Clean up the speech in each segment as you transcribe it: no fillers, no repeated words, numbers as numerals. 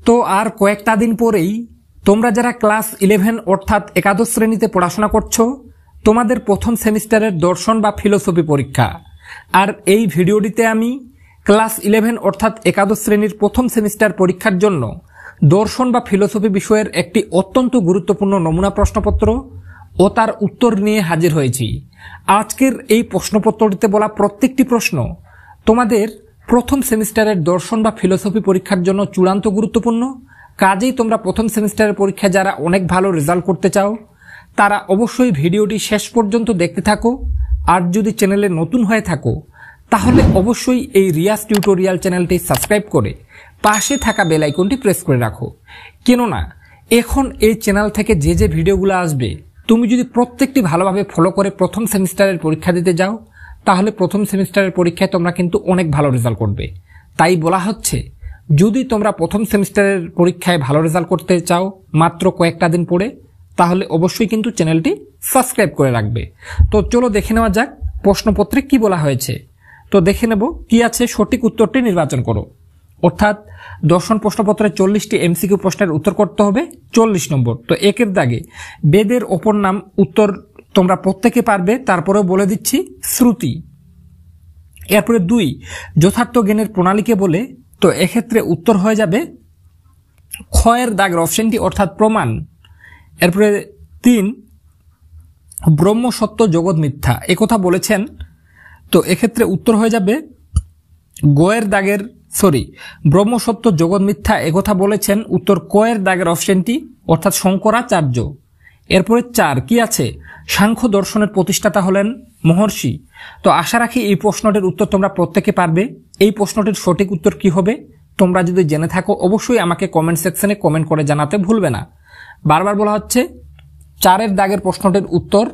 তো আর কয়েকটা দিন পরেই তোমরা যারা ক্লাস 11 অর্থাৎ একাদশ শ্রেণীতে পড়াশোনা করছো তোমাদের প্রথম সেমিস্টারের দর্শন বা ফিলোসফি পরীক্ষা। আর এই ভিডিওটিতে আমি ক্লাস 11 অর্থাৎ একাদশ শ্রেণীর প্রথম সেমিস্টার পরীক্ষার জন্য দর্শন বা ফিলোসফি বিষয়ের একটি অত্যন্ত গুরুত্বপূর্ণ নমুনা প্রশ্নপত্র ও তার উত্তর নিয়ে হাজির হয়েছি। আজকের এই প্রশ্নপত্রটিতে বলা প্রত্যেকটি প্রশ্ন তোমাদের প্রথম সেমিস্টারের দর্শন বা ফিলোসফি পরীক্ষার জন্য চূড়ান্ত গুরুত্বপূর্ণ। কাজেই তোমরা প্রথম সেমিস্টারের পরীক্ষায় যারা অনেক ভালো রেজাল্ট করতে চাও তারা অবশ্যই ভিডিওটি শেষ পর্যন্ত দেখতে থাকো। আর যদি চ্যানেলে নতুন হয়ে থাকো তাহলে অবশ্যই এই রিয়াজ টিউটোরিয়াল চ্যানেলটি সাবস্ক্রাইব করে পাশে থাকা বেল আইকনটি প্রেস করে রাখো। কেননা এখন এই চ্যানেল থেকে যে ভিডিওগুলো আসবে তুমি যদি প্রত্যেকটি ভালোভাবে ফলো করে প্রথম সেমিস্টারের পরীক্ষা দিতে যাও তাহলে প্রথম সেমিস্টারের পরীক্ষায় তোমরা কিন্তু অনেক ভালো রেজাল্ট করবে। তাই বলা হচ্ছে যদি তোমরা প্রথম সেমিস্টারের পরীক্ষায় ভালো রেজাল্ট করতে চাও মাত্র কয়েকটা দিন পরে তাহলে অবশ্যই কিন্তু চ্যানেলটি সাবস্ক্রাইব করে রাখবে। তো চলো দেখে নেওয়া যাক প্রশ্নপত্রে কি বলা হয়েছে। তো দেখে নেব কি আছে, সঠিক উত্তরটি নির্বাচন করো। অর্থাৎ দর্শন প্রশ্নপত্রে 40টি এমসিকিউ প্রশ্নের উত্তর করতে হবে 40 নম্বর। তো একের দাগে বেদের অপর নাম, উত্তর তোমরা প্রত্যেকে পারবে, তারপরেও বলে দিচ্ছি শ্রুতি। এরপরে 2 যথার্থ জ্ঞানের প্রণালীকে বলে, তো এক্ষেত্রে উত্তর হয়ে যাবে ক্ষয়ের দাগের অপশনটি অর্থাৎ প্রমাণ। এরপরে 3 ব্রহ্ম সত্য জগৎ মিথ্যা একথা বলেছেন, তো এক্ষেত্রে উত্তর হয়ে যাবে গয়ের দাগের ব্রহ্ম সত্য জগৎ মিথ্যা একথা বলেছেন, উত্তর কয়ের দাগের অপশনটি অর্থাৎ শঙ্করাচার্য। এরপরে 4 কি আছে, সাংখ্য দর্শনের প্রতিষ্ঠাতা হলেন মহর্ষি। তো আশা রাখি এই প্রশ্নটির উত্তর তোমরা প্রত্যেকে পারবে। এই প্রশ্নটির সঠিক উত্তর কি হবে তোমরা যদি জেনে থাকো অবশ্যই আমাকে কমেন্ট সেকশনে কমেন্ট করে জানাতে ভুলবে না। বারবার বলা হচ্ছে 4 দাগের প্রশ্নটির উত্তর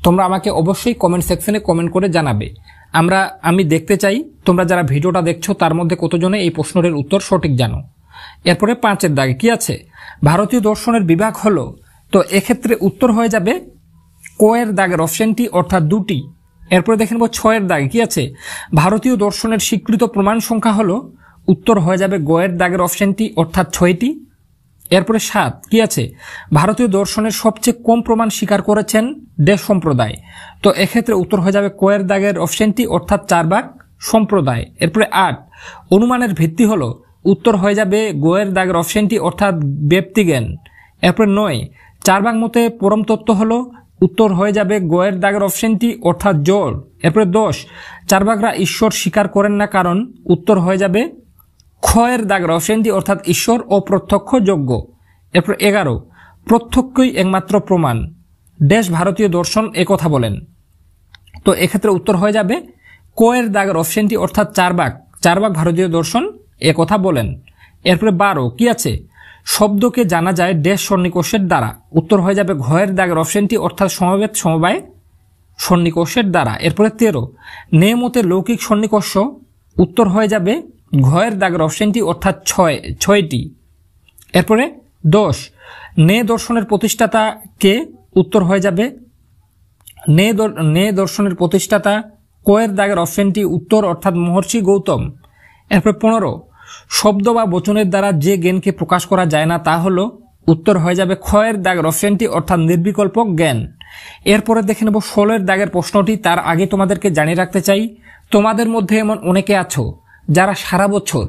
তোমরা আমাকে অবশ্যই কমেন্ট সেকশনে কমেন্ট করে জানাবে। আমি দেখতে চাই তোমরা যারা ভিডিওটা দেখছো তার মধ্যে কতজনে এই প্রশ্নটির উত্তর সঠিক জানো। এরপরে 5 দাগে কি আছে, ভারতীয় দর্শনের বিভাগ হলো, তো এক্ষেত্রে উত্তর হয়ে যাবে কয়ের দাগের অপশনটি অর্থাৎ 2টি। এরপরে দেখে নেব 6 দাগে কি আছে, ভারতীয় দর্শনের স্বীকৃত প্রমাণ সংখ্যা হলো, উত্তর হয়ে যাবে গয়ের দাগের অপশনটি অর্থাৎ 6টি। এরপরে 7 কি আছে, ভারতীয় দর্শনের সবচেয়ে কম প্রমাণ স্বীকার করেছেন দেশ সম্প্রদায়, তো এক্ষেত্রে উত্তর হয়ে যাবে কয়ের দাগের অপশনটি অর্থাৎ 4 ভাগ সম্প্রদায়। এরপরে 8 অনুমানের ভিত্তি হলো, উত্তর হয়ে যাবে গয়ের দাগের অপশনটি অর্থাৎ ব্যক্তিজ্ঞান। এরপরে 9 4 ভাগ মতে পরম তত্ত্ব হলো, উত্তর হয়ে যাবে গয়ের দাগের অপশনটি অর্থাৎ জড়। এরপরে 10 4 ভাগরা ঈশ্বর স্বীকার করেন না কারণ, উত্তর হয়ে যাবে ক্ষয়ের দাগের অপশনটি অর্থাৎ ঈশ্বর ও প্রত্যক্ষ যোগ্য। এরপর 11 প্রত্যক্ষই একমাত্র প্রমাণ দেশ ভারতীয় দর্শন একথা বলেন, তো এক্ষেত্রে উত্তর হয়ে যাবে কয়ের দাগের অপশনটি অর্থাৎ 4 ভাগ ভারতীয় দর্শন একথা বলেন। এরপরে 12 কি আছে, শব্দকে জানা যায় দেশ সন্নিকর্ষের দ্বারা, উত্তর হয়ে যাবে ঘয়ের দাগের অপশনটি অর্থাৎ সমবেত সমবায় সন্নিকর্ষের দ্বারা। এরপরে 13 নে মতে লৌকিক সন্নিকর্ষ, উত্তর হয়ে যাবে ঘয়ের দাগের অপশনটি অর্থাৎ 6টি। এরপরে 10 নে দর্শনের প্রতিষ্ঠাতা কে, উত্তর হয়ে যাবে নে দর্শনের প্রতিষ্ঠাতা কয়ের দাগের অপশনটি উত্তর অর্থাৎ মহর্ষি গৌতম। এরপরে 15 শব্দ বা বচনের দ্বারা যে জ্ঞানকে প্রকাশ করা যায় না তা হলো, উত্তর হয়ে যাবে ক্ষয়ের দাগের অপশনটি অর্থাৎ নির্বিকল্প জ্ঞান। এরপরে দেখে নেব 16 দাগের প্রশ্নটি। তার আগে তোমাদেরকে জানিয়ে রাখতে চাই তোমাদের মধ্যে এমন অনেকে আছো যারা সারা বছর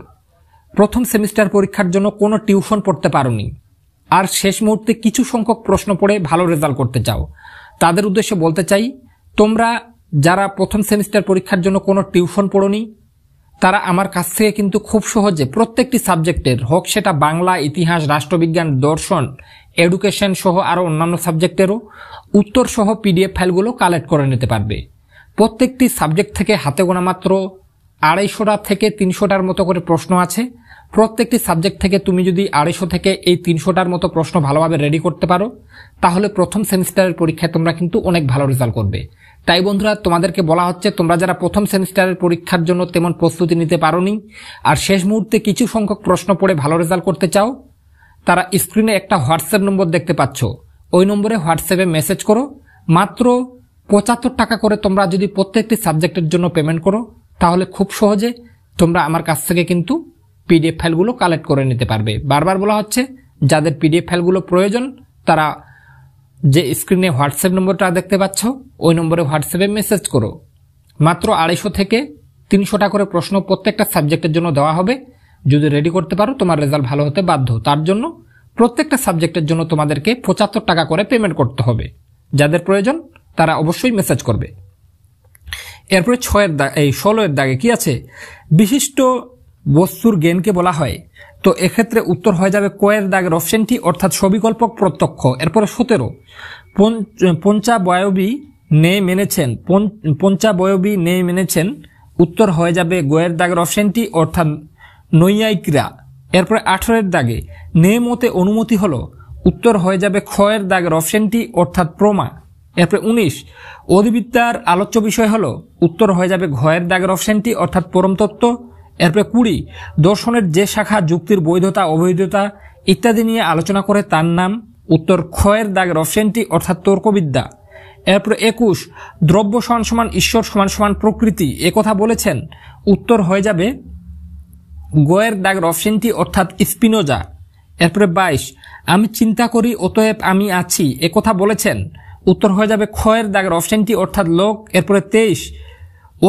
প্রথম সেমিস্টার পরীক্ষার জন্য কোনো টিউশন পড়তে পারোনি আর শেষ মুহূর্তে কিছু সংখ্যক প্রশ্ন পড়ে ভালো রেজাল্ট করতে চাও। তাদের উদ্দেশ্যে বলতে চাই তোমরা যারা প্রথম সেমিস্টার পরীক্ষার জন্য কোনো টিউশন পড়োনি তারা আমার কাছ থেকে কিন্তু খুব সহজে প্রত্যেকটি সাবজেক্টের হোক সেটা বাংলা, ইতিহাস, রাষ্ট্রবিজ্ঞান, দর্শন, এডুকেশন সহ আরও অন্যান্য সাবজেক্টেরও উত্তর সহ পিডিএফ ফাইলগুলো কালেক্ট করে নিতে পারবে। প্রত্যেকটি সাবজেক্ট থেকে হাতে গোনা মাত্র 250টা থেকে 300টার মতো করে প্রশ্ন আছে। প্রত্যেকটি সাবজেক্ট থেকে তুমি যদি 250 থেকে এই 300টার মতো প্রশ্ন ভালোভাবে রেডি করতে পারো তাহলে প্রথম সেমিস্টারের পরীক্ষায় তোমরা কিন্তু অনেক ভালো রেজাল্ট করবে। তাই বন্ধুরা তোমাদেরকে বলা হচ্ছে তোমরা যারা প্রথম সেমিস্টারের পরীক্ষার জন্য তেমন প্রস্তুতি নিতে পারোনি আর শেষ মুহূর্তে কিছু সংখ্যক প্রশ্ন পড়ে ভালো রেজাল্ট করতে চাও তারা স্ক্রিনে একটা হোয়াটসঅ্যাপ নম্বর দেখতে পাচ্ছ, ওই নম্বরে হোয়াটসঅ্যাপে মেসেজ করো। মাত্র 75 টাকা করে তোমরা যদি প্রত্যেকটি সাবজেক্টের জন্য পেমেন্ট করো তাহলে খুব সহজে তোমরা আমার কাছ থেকে কিন্তু পিডিএফ ফাইলগুলো কালেক্ট করে নিতে পারবে। বারবার বলা হচ্ছে যাদের পিডিএফ ফাইলগুলো প্রয়োজন তারা যে স্ক্রিনে হোয়াটসঅ্যাপ নম্বরটা দেখতে পাচ্ছ ওই নম্বরে হোয়াটসঅ্যাপে মেসেজ করো। মাত্র 250 থেকে 300 টাকা করে প্রশ্ন প্রত্যেকটা সাবজেক্টের জন্য দেওয়া হবে। যদি রেডি করতে পারো তোমার রেজাল্ট ভালো হতে বাধ্য। তার জন্য প্রত্যেকটা সাবজেক্টের জন্য তোমাদেরকে 75 টাকা করে পেমেন্ট করতে হবে। যাদের প্রয়োজন তারা অবশ্যই মেসেজ করবে। এরপরে 16 এর দাগে কি আছে? বিশিষ্ট বস্তুর জ্ঞানকে বলা হয়। তো এক্ষেত্রে উত্তর হয়ে যাবে ক এর দাগের অপশনটি, অর্থাৎ সবিকল্পক প্রত্যক্ষ। এরপরে 17 পঞ্চাবয়বী নে মেনেছেন, উত্তর হয়ে যাবে গ এর দাগের অপশনটি, অর্থাৎ নৈয়ায়িকরা। এরপরে 18 এর দাগে নে মতে অনুমতি হলো, উত্তর হয়ে যাবে খ এর দাগের অপশনটি, অর্থাৎ প্রমা। এরপরে 19 অধিবিদ্যার আলোচ্য বিষয় হলো, উত্তর হয়ে যাবে ঘ এর দাগের অপশনটি, অর্থাৎ পরমতত্ত্ব। এরপরে 20 দর্শনের যে শাখা যুক্তির বৈধতা অবৈধতা ইত্যাদি নিয়ে আলোচনা করে তার নাম, উত্তর খ এর দাগের অপশনটি, অর্থাৎ তর্কবিদ্যা। এরপরে 21 দ্রব্য সমান সমান ঈশ্বর সমান সমান প্রকৃতি একথা বলেছেন, উত্তর হয়ে যাবে গ এর দাগের অপশনটি, অর্থাৎ স্পিনোজা। এরপরে 22 আমি চিন্তা করি অতএব আমি আছি একথা বলেছেন, উত্তর হয়ে যাবে খ এর দাগের অপশনটি, অর্থাৎ লোক। এরপরে 23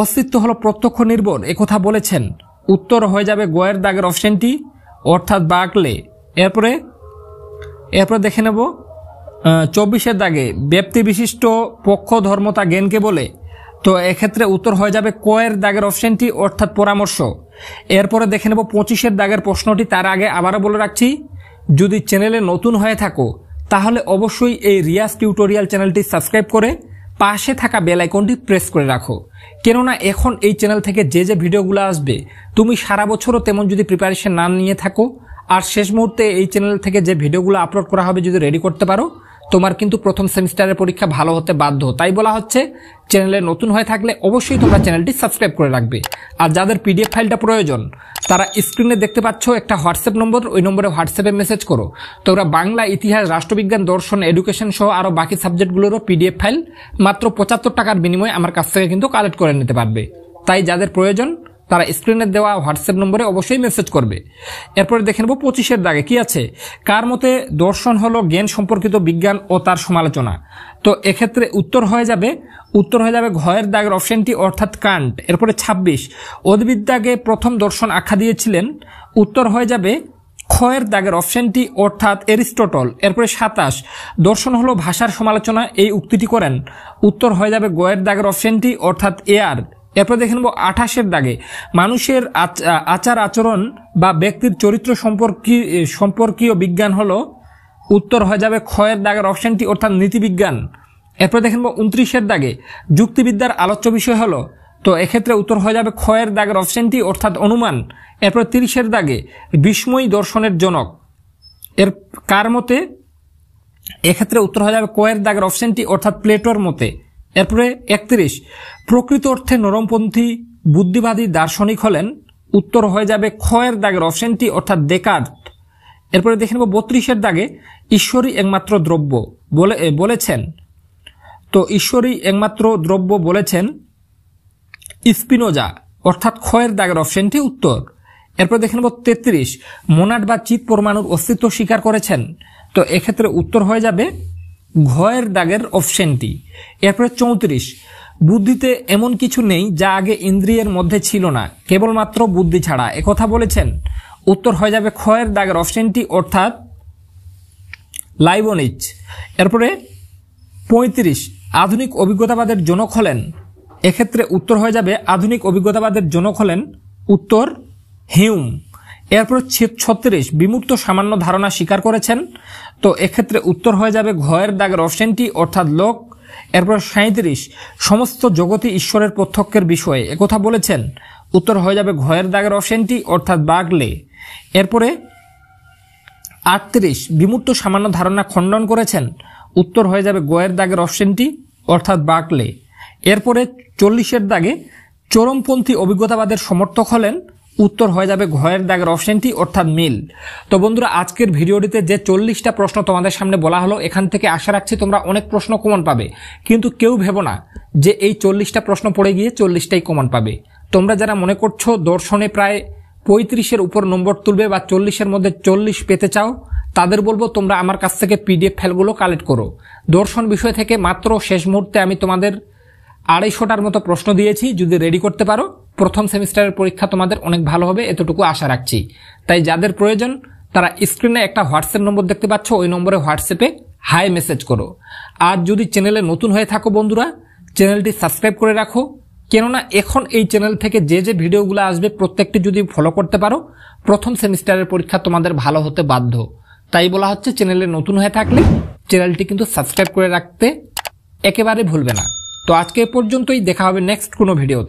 অস্তিত্ব হলো প্রত্যক্ষ নির্ভর একথা বলেছেন, উত্তর হয়ে যাবে গ এর দাগের অপশনটি, অর্থাৎ বার্কলে। এরপরে দেখে নেব 24 এর দাগে ব্যক্তি বিশিষ্ট পক্ষ ধর্মতা জ্ঞানকে বলে। তো এক্ষেত্রে উত্তর হয়ে যাবে ক এর দাগের অপশনটি, অর্থাৎ পরামর্শ। এরপরে দেখে নেব 25 এর দাগের প্রশ্নটি। তার আগে আবারও বলে রাখছি, যদি চ্যানেলে নতুন হয়ে থাকো তাহলে অবশ্যই এই রিয়াজ টিউটোরিয়াল চ্যানেলটি সাবস্ক্রাইব করে পাশে থাকা বেল আইকনটি প্রেস করে রাখো। কেননা এখন এই চ্যানেল থেকে যে ভিডিওগুলো আসবে তুমি সারা বছরও তেমন যদি প্রিপারেশন না নিয়ে থাকো আর শেষ মুহূর্তে এই চ্যানেল থেকে যে ভিডিওগুলো আপলোড করা হবে যদি রেডি করতে পারো, তোমার কিন্তু প্রথম সেমিস্টারের পরীক্ষা ভালো হতে বাধ্য। তাই বলা হচ্ছে চ্যানেলে নতুন হয়ে থাকলে অবশ্যই তোমরা চ্যানেলটি সাবস্ক্রাইব করে রাখবে। আর যাদের পিডিএফ ফাইলটা প্রয়োজন তারা স্ক্রিনে দেখতে পাচ্ছ একটা হোয়াটসঅ্যাপ নম্বর, ওই নম্বরে হোয়াটসঅ্যাপে মেসেজ করো। তোমরা বাংলা, ইতিহাস, রাষ্ট্রবিজ্ঞান, দর্শন, এডুকেশন সহ আরও বাকি সাবজেক্টগুলোরও পিডিএফ ফাইল মাত্র 75 টাকার বিনিময়ে আমার কাছ থেকে কিন্তু কালেক্ট করে নিতে পারবে। তাই যাদের প্রয়োজন তারা স্ক্রিনে দেওয়া হোয়াটসঅ্যাপ নম্বরে অবশ্যই মেসেজ করবে। এরপরে দেখে নেব 25 এর দাগে কি আছে? কার মতে দর্শন হলো জ্ঞান সম্পর্কিত বিজ্ঞান ও তার সমালোচনা। তো এক্ষেত্রে উত্তর হয়ে যাবে ঘ এর দাগের অপশনটি, অর্থাৎ কান্ট। এরপরে 26 উদ্ভিদকে প্রথম দর্শন আখ্যা দিয়েছিলেন, উত্তর হয়ে যাবে খ এর দাগের অপশনটি, অর্থাৎ এরিস্টটল। এরপরে 27 দর্শন হলো ভাষার সমালোচনা এই উক্তিটি করেন, উত্তর হয়ে যাবে গ এর দাগের অপশনটি, অর্থাৎ এয়ার। এরপর দেখে নেব 28 এর দাগে মানুষের আচার আচরণ বা ব্যক্তির চরিত্র সম্পর্কীয় বিজ্ঞান হলো, উত্তর হয়ে যাবে খ এর দাগের অপশনটি, অর্থাৎ নীতিবিজ্ঞান। এরপর দেখে নেব 29 এর দাগে যুক্তিবিদ্যার আলোচ্য বিষয় হলো, তো এক্ষেত্রে উত্তর হয়ে যাবে খ এর দাগের অপশনটি, অর্থাৎ অনুমান। এরপর 30 এর দাগে বিস্ময় দর্শনের জনক এর কার মতে, এক্ষেত্রে উত্তর হয়ে যাবে ক এর দাগের অপশনটি, অর্থাৎ প্লেটোর মতে। এরপরে 31 প্রকৃত অর্থে নরমপন্থী বুদ্ধিবাদী দার্শনিক হলেন, উত্তর হয়ে যাবে খ এর দাগের অপশনটি, অর্থাৎ ডেকার্ট। এরপরে দেখে নেব 32 এর দাগে ঈশ্বরই একমাত্র দ্রব্য বলেছেন, তো ঈশ্বরই একমাত্র দ্রব্য বলেছেন স্পিনোজা, অর্থাৎ খ এর দাগের অপশনটি উত্তর। এরপর দেখে নেব 33 মোনাড বা চিত পরমাণুর অস্তিত্ব স্বীকার করেছেন, তো এক্ষেত্রে উত্তর হয়ে যাবে ঘ এর দাগের অপশনটি। এরপরে 34 বুদ্ধিতে এমন কিছু নেই যা আগে ইন্দ্রিয়ের মধ্যে ছিল না, কেবলমাত্র বুদ্ধি ছাড়া একথা বলেছেন, উত্তর হয়ে যাবে খ এর দাগের অপশনটি, অর্থাৎ লাইবনিজ। এরপরে 35 আধুনিক অভিজ্ঞতাবাদের জনক হলেন, এক্ষেত্রে উত্তর হয়ে যাবে আধুনিক অভিজ্ঞতাবাদের জনক হলেন, উত্তর হিউম। এরপর 36 বিমূর্ত সামান্য ধারণা স্বীকার করেছেন, তো এক্ষেত্রে উত্তর হয়ে যাবে ঘ এর দাগের অপশনটি, অর্থাৎ লোক। এরপর 37 সমস্ত জগতই ঈশ্বরের প্রত্যক্ষের বিষয়ে একথা বলেছেন, উত্তর হয়ে যাবে ঘ এর দাগের অপশনটি, অর্থাৎ বার্কলে। এরপরে 38 বিমূর্ত সামান্য ধারণা খণ্ডন করেছেন, উত্তর হয়ে যাবে গ এর দাগের অপশনটি, অর্থাৎ বার্কলে। এরপরে 40 এর দাগে চরমপন্থী অভিজ্ঞতাবাদের সমর্থক হলেন, উত্তর হয়ে যাবে ঘ এর দাগের অপশনটি, অর্থাৎ মিল। তো বন্ধুরা আজকের ভিডিওটিতে যে 40টা প্রশ্ন তোমাদের সামনে বলা হলো, এখান থেকে আশা রাখছি তোমরা অনেক প্রশ্ন কমন পাবে, কিন্তু কেউ ভেবো না যে এই 40টা প্রশ্ন পড়ে গিয়ে 40টাই কমন পাবে। তোমরা যারা মনে করছো দর্শনে প্রায় 35-এর উপর নম্বর তুলবে বা 40-এর মধ্যে 40 পেতে চাও, তাদের বলবো তোমরা আমার কাছ থেকে পিডিএফ ফাইলগুলো কালেক্ট করো। দর্শন বিষয় থেকে মাত্র শেষ মুহূর্তে আমি তোমাদের 250টার মতো প্রশ্ন দিয়েছি। যদি রেডি করতে পারো প্রথম সেমিস্টারের পরীক্ষা তোমাদের অনেক ভালো হবে, এতটুকু আশা রাখছি। তাই যাদের প্রয়োজন তারা স্ক্রিনে একটা হোয়াটসঅ্যাপ নম্বর দেখতে পাচ্ছ, ওই নম্বরে হোয়াটসঅ্যাপে হাই মেসেজ করো। আর যদি চ্যানেলে নতুন হয়ে থাকো বন্ধুরা, চ্যানেলটি সাবস্ক্রাইব করে রাখো, কেননা এখন এই চ্যানেল থেকে যে যে ভিডিওগুলো আসবে প্রত্যেকটি যদি ফলো করতে পারো প্রথম সেমিস্টারের পরীক্ষা তোমাদের ভালো হতে বাধ্য। তাই বলা হচ্ছে চ্যানেলে নতুন হয়ে থাকলে চ্যানেলটি কিন্তু সাবস্ক্রাইব করে রাখতে একেবারে ভুলবে না। তো আজকে এ পর্যন্তই, দেখা হবে নেক্সট কোনো ভিডিও।